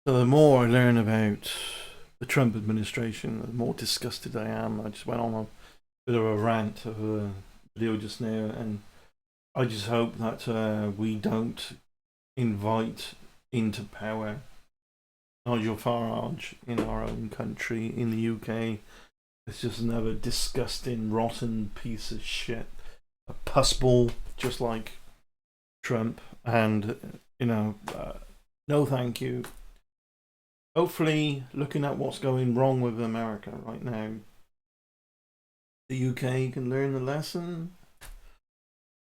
So the more I learn about the Trump administration, the more disgusted I am. I just went on a bit of a rant of a video just now, and I just hope that we don't invite into power Nigel Farage in our own country, in the UK. It's just another disgusting, rotten piece of shit. A pussball, just like Trump. And, no thank you. Hopefully, looking at what's going wrong with America right now, the UK can learn the lesson.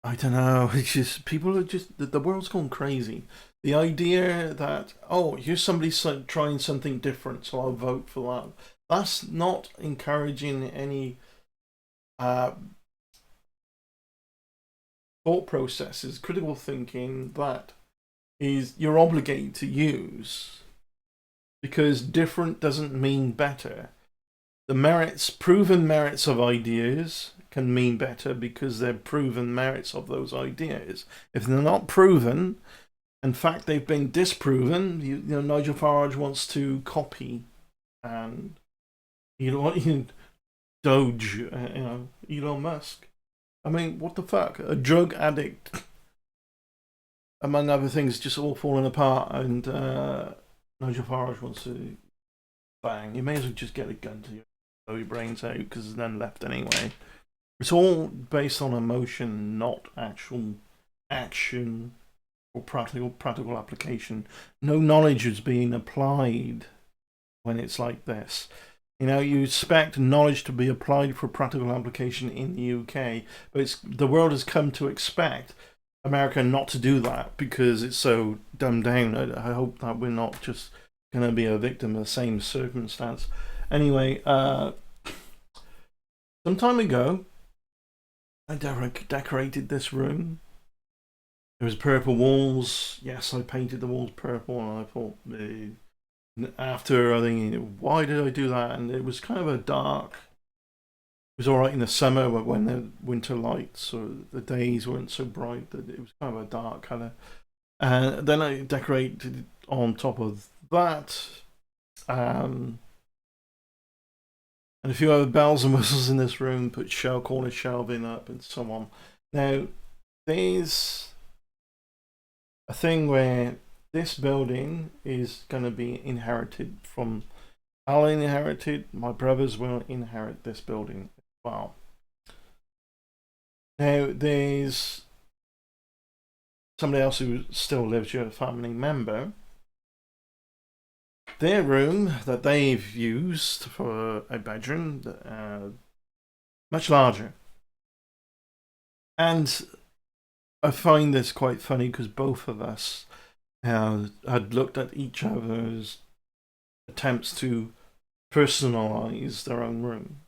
I don't know. It's just people are just the world's gone crazy. The idea that here's somebody trying something different, so I'll vote for that. That's not encouraging any uh, thought processes, critical thinking that is you're obligated to use, because different doesn't mean better. The merits, proven merits of ideas can mean better because they're proven merits of those ideas. If they're not proven, in fact, they've been disproven. Nigel Farage wants to copy, and Doge, Elon Musk. I mean, what the fuck? A drug addict, among other things, just all falling apart, and Nigel Farage wants to bang. You may as well just get a gun to blow your brains out, because it's then left anyway. It's all based on emotion, not actual action or practical application. No knowledge is being applied when it's like this. You expect knowledge to be applied for practical application in the UK, but the world has come to expect America not to do that because it's so dumbed down. I hope that we're not just going to be a victim of the same circumstance. Anyway, some time ago, I decorated this room. There was purple walls. Yes, I painted the walls purple, and I thought, after I think, why did I do that? And it was kind of a dark. It was all right in the summer, but when the winter lights or the days weren't so bright, that it was kind of a dark color. And then I decorated on top of that, and a few other bells and whistles in this room. Put corner shelving up and so on. Now, there's a thing where this building is going to be inherited from. I'll inherit it. My brothers will inherit this building as well. Now, there's somebody else who still lives here, a family member. Their room that they've used for a bedroom, much larger. And I find this quite funny because both of us had looked at each other's attempts to personalize their own room.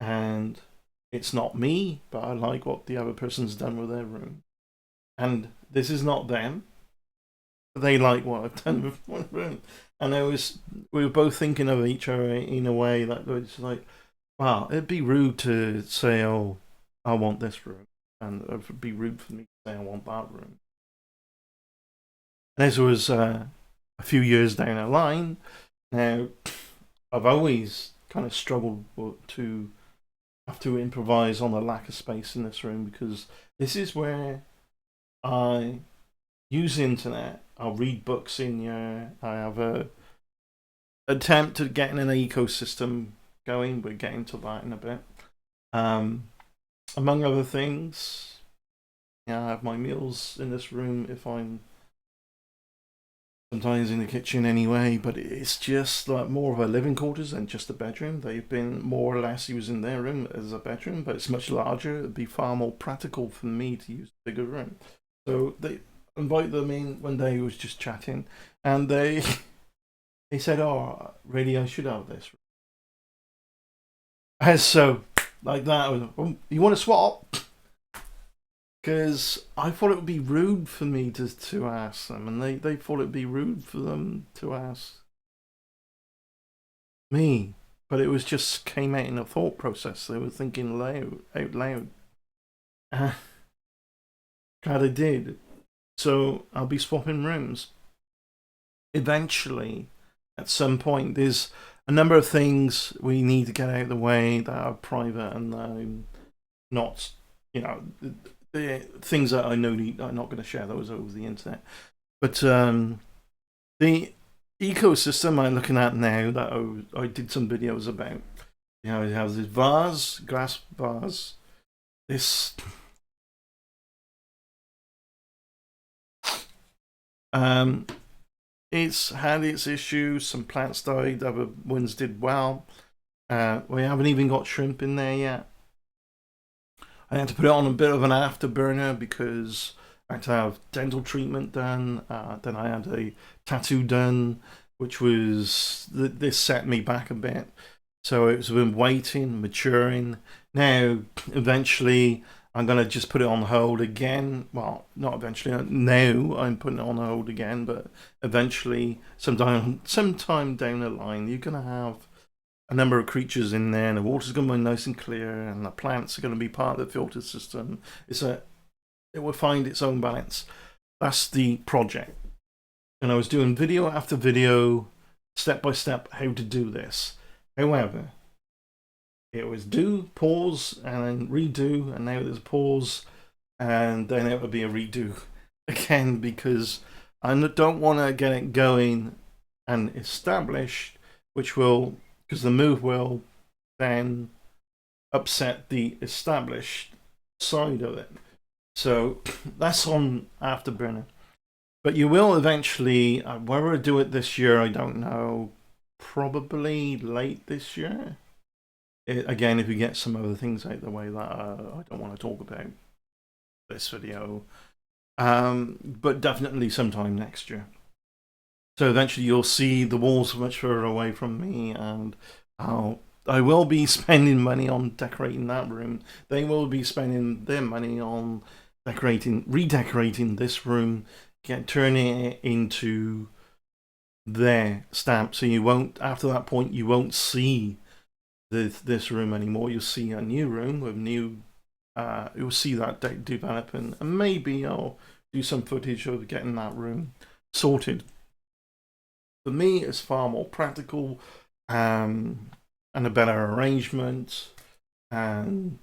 And it's not me, but I like what the other person's done with their room. And this is not them. They like what I've done with one room. And we were both thinking of each other in a way that was like, wow, it'd be rude to say, oh, I want this room. And it would be rude for me to say I want that room. And this was a few years down the line. Now, I've always kind of struggled to have to improvise on the lack of space in this room, because this is where I use the internet. I'll read books in here. I have a attempt at getting an ecosystem going. We're getting to that in a bit. Among other things, I have my meals in this room if I'm sometimes in the kitchen anyway, but it's just like more of a living quarters than just a bedroom. They've been more or less using their room as a bedroom, but it's much larger. It'd be far more practical for me to use a bigger room. So they invite them in one day. Was just chatting, and they said, "Oh, really? I should have this." And so like that, I was, oh, you want to swap? Because I thought it would be rude for me to ask them, and they thought it would be rude for them to ask me. But it was just came out in a thought process. They were thinking out loud. Glad I did. So I'll be swapping rooms. eventually, at some point, there's a number of things we need to get out of the way that are private and not, you know, the things that I know I'm not going to share those over the internet. But the ecosystem I'm looking at now that I did some videos about, you know, it has this vase, glass vase, this it's had its issues. Some plants died, other ones did well. We haven't even got shrimp in there yet. I had to put it on a bit of an afterburner because I had to have dental treatment done. Then I had a tattoo done, which was this set me back a bit. So it's been waiting, maturing. Now, eventually, I'm gonna just put it on hold again. Well, not eventually. Now I'm putting it on hold again, but eventually, sometime down the line, you're gonna have a number of creatures in there, and the water's going to be nice and clear, and the plants are going to be part of the filter system. It will find its own balance. That's the project. And I was doing video after video, step by step, how to do this. However, it was do, pause, and then redo, and now there's a pause, and then it would be a redo again because I don't want to get it going and established, which will, because the move will then upset the established side of it. So that's on Afterburner. But you will eventually, whether I do it this year, I don't know. Probably late this year. Again, if we get some other things out the way that I don't want to talk about this video. But definitely sometime next year. So eventually you'll see the walls much further away from me, and I will be spending money on decorating that room. They will be spending their money on redecorating this room, turning it into their stamp. So you won't, after that point, you won't see this room anymore. You'll see a new room with new. You'll see that develop, and maybe I'll do some footage of getting that room sorted. For me, it's far more practical and a better arrangement. And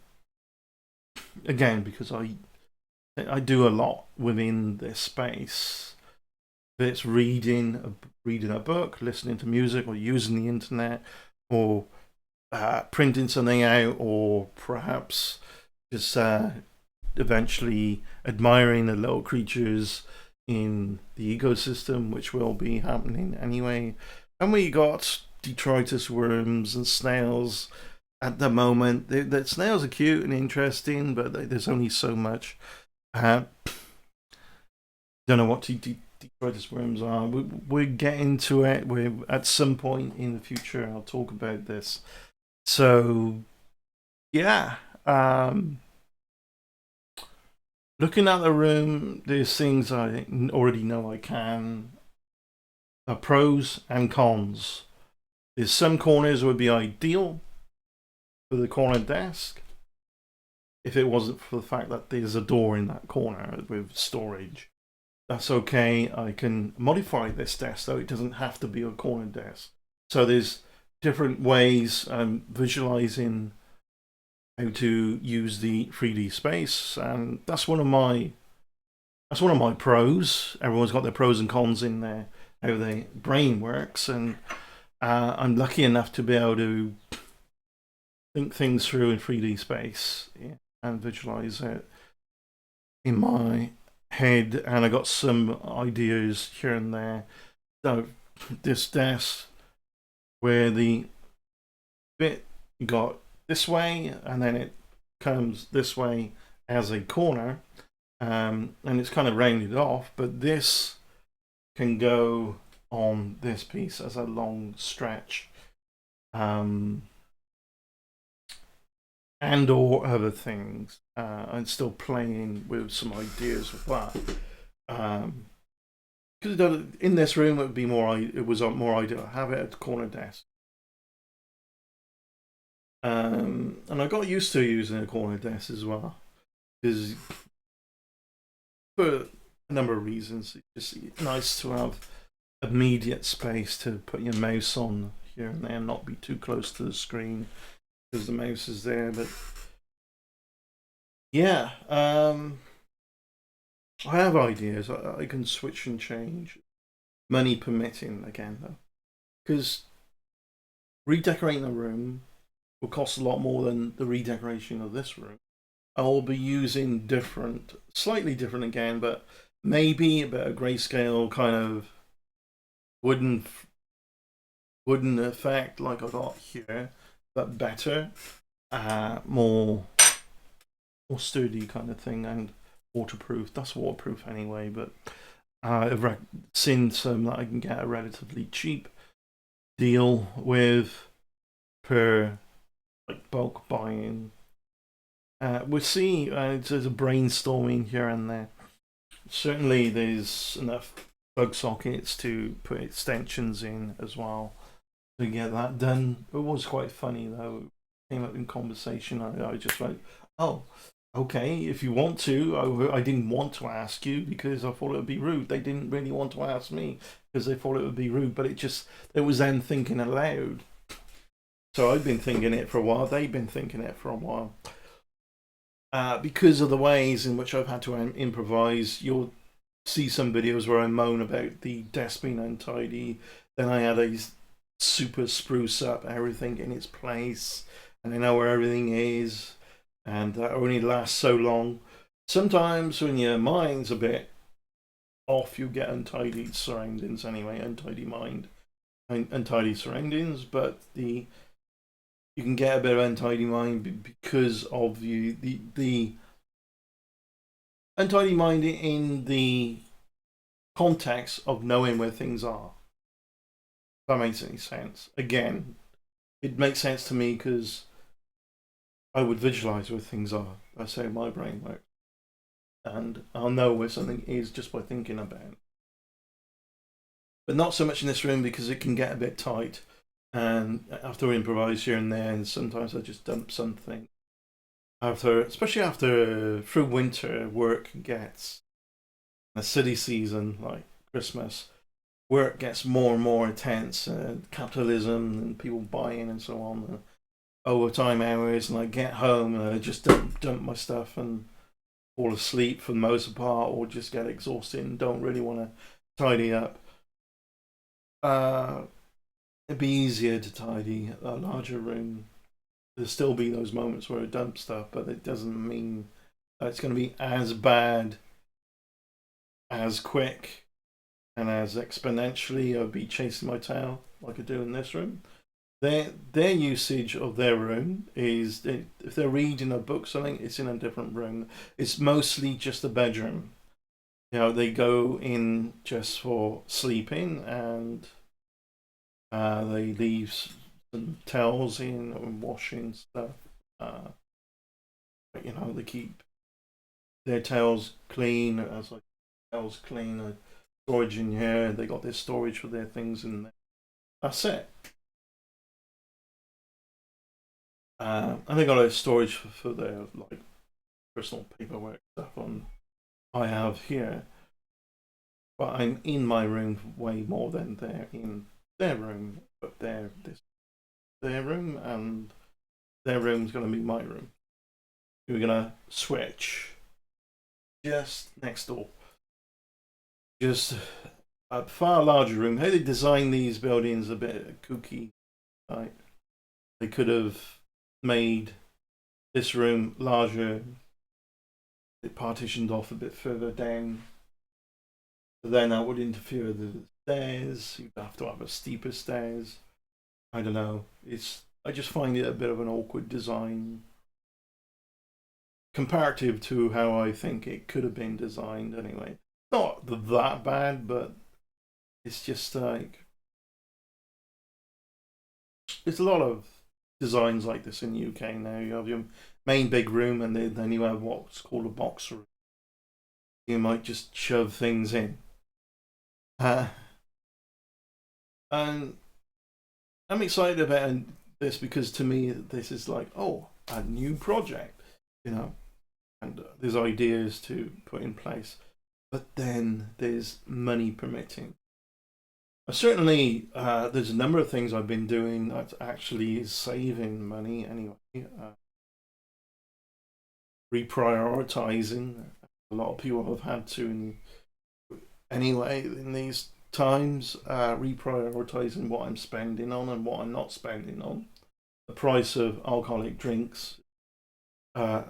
again, because I do a lot within this space. If it's reading a book, listening to music, or using the internet, or printing something out, or perhaps just eventually admiring the little creatures in the ecosystem, which will be happening anyway. And we got detritus worms and snails at the moment. The snails are cute and interesting, but there's only so much. Don't know what detritus worms are. We're getting to it. At some point in the future, I'll talk about this. So, yeah. Looking at the room, there's things I already know I can. Pros and cons. There's some corners would be ideal for the corner desk if it wasn't for the fact that there's a door in that corner with storage. That's okay. I can modify this desk so it doesn't have to be a corner desk. So there's different ways I'm visualizing how to use the 3D space, and that's one of my pros. Everyone's got their pros and cons in there, how their brain works, and I'm lucky enough to be able to think things through in 3D space and visualize it in my head, and I got some ideas here and there. So this desk where the bit got this way, and then it comes this way as a corner, and it's kind of rounded off, but this can go on this piece as a long stretch, and or other things. I'm still playing with some ideas with that. Because in this room it would be more. It was more ideal to have it at the corner desk. And I got used to using a corner desk as well, because for a number of reasons, it's just nice to have immediate space to put your mouse on here and there, and not be too close to the screen because the mouse is there. But yeah, I have ideas. I can switch and change, money permitting again though, because redecorating a room will cost a lot more than the redecoration of this room. I'll be using different, slightly different again, but maybe a bit of grayscale kind of wooden effect like I got here, but better, more sturdy kind of thing, and waterproof. That's waterproof anyway, but I've seen some that I can get a relatively cheap deal with per like bulk buying. We'll see. There's a brainstorming here and there. Certainly, there's enough plug sockets to put extensions in as well to get that done. It was quite funny though. It came up in conversation. I just went, "Oh, okay. If you want to, I didn't want to ask you because I thought it would be rude. They didn't really want to ask me because they thought it would be rude. But it was them thinking aloud. So I've been thinking it for a while. They've been thinking it for a while." Because of the ways in which I've had to improvise, you'll see some videos where I moan about the desk being untidy. Then I had a super spruce up everything in its place, and I know where everything is, and that only lasts so long. Sometimes when your mind's a bit off, you get untidy surroundings anyway, untidy mind, untidy surroundings, but you can get a bit of untidy mind because of the untidy mind in the context of knowing where things are. If that makes any sense. Again, it makes sense to me because I would visualize where things are. That's how my brain works, and I'll know where something is just by thinking about it. But not so much in this room because it can get a bit tight, and I have to improvise here and there, and sometimes I just dump something. Especially after through winter, work gets a city season like Christmas. Work gets more and more intense, capitalism and people buying and so on, overtime hours, and I get home and I just dump my stuff and fall asleep for the most part, or just get exhausted and don't really want to tidy up. Uh, it'd be easier to tidy a larger room. There'll still be those moments where I dump stuff, but it doesn't mean that it's going to be as bad, as quick, and as exponentially. I'll be chasing my tail like I do in this room. Their usage of their room is, if they're reading a book, something, it's in a different room. It's mostly just a bedroom. They go in just for sleeping, and they leave some towels in and washing stuff. But, they keep their towels clean, as like towels clean, storage in here. They got their storage for their things in there. That's it. And they got a storage for their like personal paperwork stuff on. I have here, but I'm in my room way more than they're in their room. But their room, and their room's gonna be my room. We're gonna switch just next door. Just a far larger room. How they design these buildings a bit kooky, right? They could have made this room larger. It partitioned off a bit further down. But then that would interfere with the stairs. You'd have to have a steeper stairs. I don't know. I just find it a bit of an awkward design comparative to how I think it could have been designed anyway. Not that bad, but it's just like there's a lot of designs like this in the UK now. You have your main big room, and then you have what's called a box room. You might just shove things in. And I'm excited about this because to me, this is like, oh, a new project, and there's ideas to put in place. But then there's money permitting. Certainly, there's a number of things I've been doing that actually is saving money anyway. Reprioritizing. A lot of people have had to anyway in these times, reprioritizing what I'm spending on and what I'm not spending on. The price of alcoholic drinks, uh,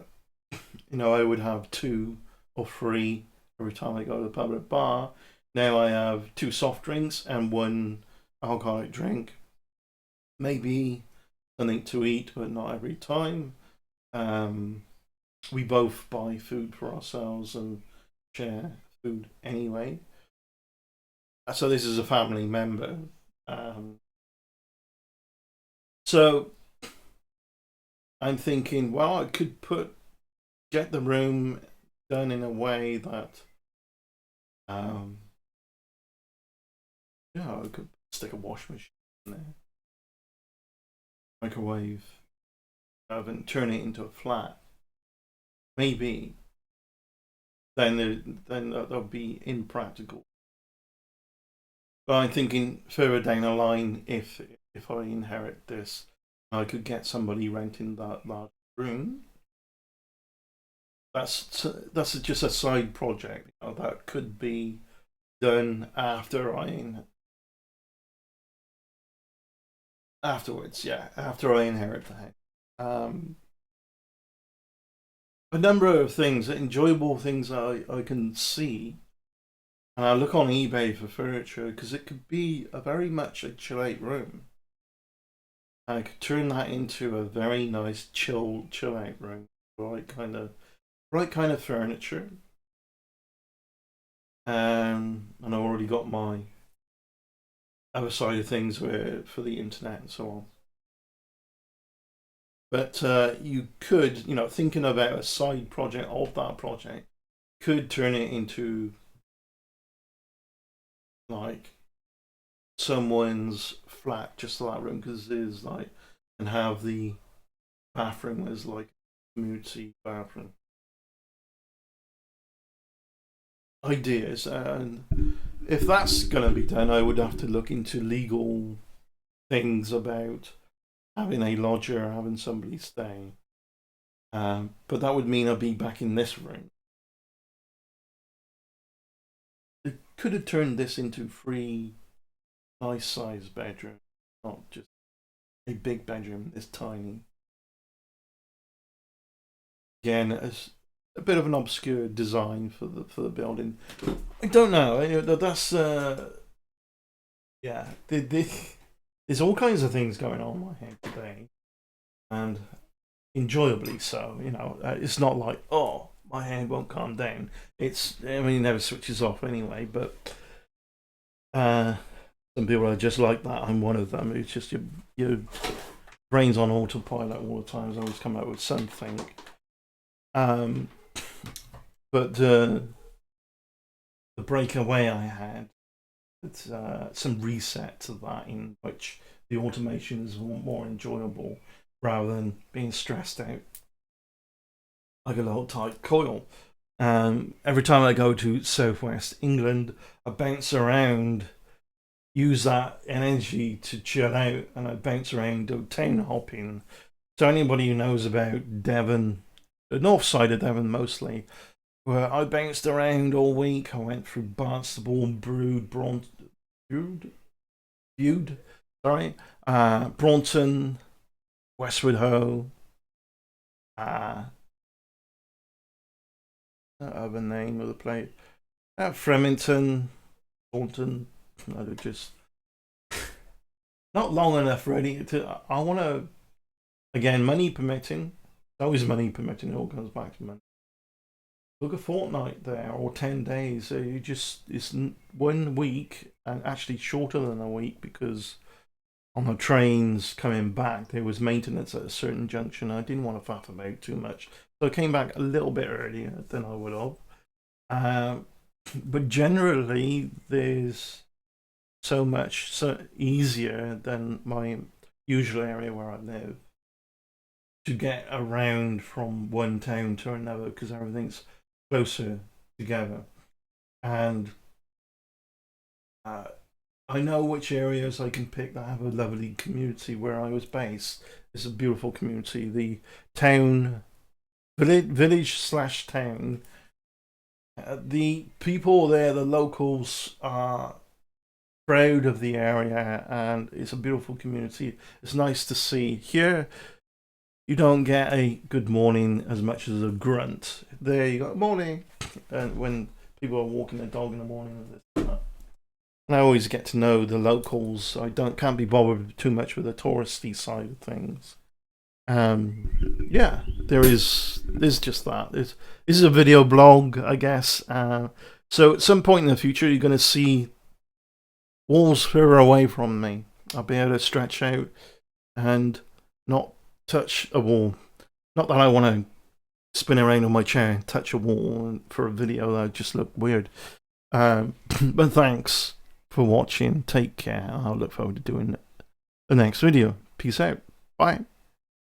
I would have two or three every time I go to the pub or bar. Now I have two soft drinks and one alcoholic drink. Maybe something to eat, but not every time. Um, we both buy food for ourselves and share food anyway. So this is a family member. Um, so I'm thinking, well, I could get the room done in a way that, um, I could stick a wash machine in there, microwave oven, turn it into a flat. Maybe then that'll be impractical. But I'm thinking further down the line, if I inherit this, I could get somebody renting that large room. That's just a side project, that could be done afterwards. Yeah, after I inherit the house. Um, a number of things, enjoyable things I can see, and I look on eBay for furniture because it could be a very much a chill out room. I could turn that into a very nice chill out room. Right kind of furniture. And I already got my other side of things where for the internet and so on. But you could, thinking about a side project of that project, could turn it into like someone's flat, just that room, because there's like, and have the bathroom as like a community bathroom. Ideas, and if that's going to be done, I would have to look into legal things about having a lodger, having somebody stay. But that would mean I'd be back in this room. They could have turned this into three nice sized bedrooms, not just a big bedroom this tiny. Again, it's a bit of an obscure design for the building. I don't know. That's yeah. There's all kinds of things going on in my head today, and enjoyably so. It's not like, oh, my hand won't calm down. I mean, it never switches off anyway. But uh, some people are just like that. I'm one of them. It's just your brain's on autopilot all the time. It's always come up with something. Um, but the breakaway I had, it's some reset to that in which the automation is more enjoyable rather than being stressed out like a little tight coil. Every time I go to southwest England, I bounce around, use that energy to chill out, and I bounce around, do town hopping. So anybody who knows about Devon, the north side of Devon mostly, where I bounced around all week. I went through Barnstaple, Bude, sorry, Braunton, Westward Ho, uh, other name of the place, Fremington, Taunton. I just not long enough really to. I want to, again, money permitting. Always money permitting. It all comes back to money. Look, a fortnight there or 10 days. So it's 1 week and actually shorter than a week because on the trains coming back there was maintenance at a certain junction. I didn't want to faff about too much, so I came back a little bit earlier than I would have. But generally, there's so easier than my usual area where I live to get around from one town to another because everything's closer together. And I know which areas I can pick that have a lovely community where I was based. It's a beautiful community. The town, village slash town. The people there, the locals, are proud of the area, and it's a beautiful community. It's nice to see. Here, you don't get a good morning as much as a grunt. There you go, morning, and when people are walking their dog in the morning. And I always get to know the locals. I can't be bothered too much with the touristy side of things. Yeah, there's just that. This is a video blog, I guess. So at some point in the future, you're going to see walls further away from me. I'll be able to stretch out and not touch a wall. Not that I want to spin around on my chair and touch a wall for a video. That would just look weird. But thanks for watching. Take care. I'll look forward to doing the next video. Peace out. Bye.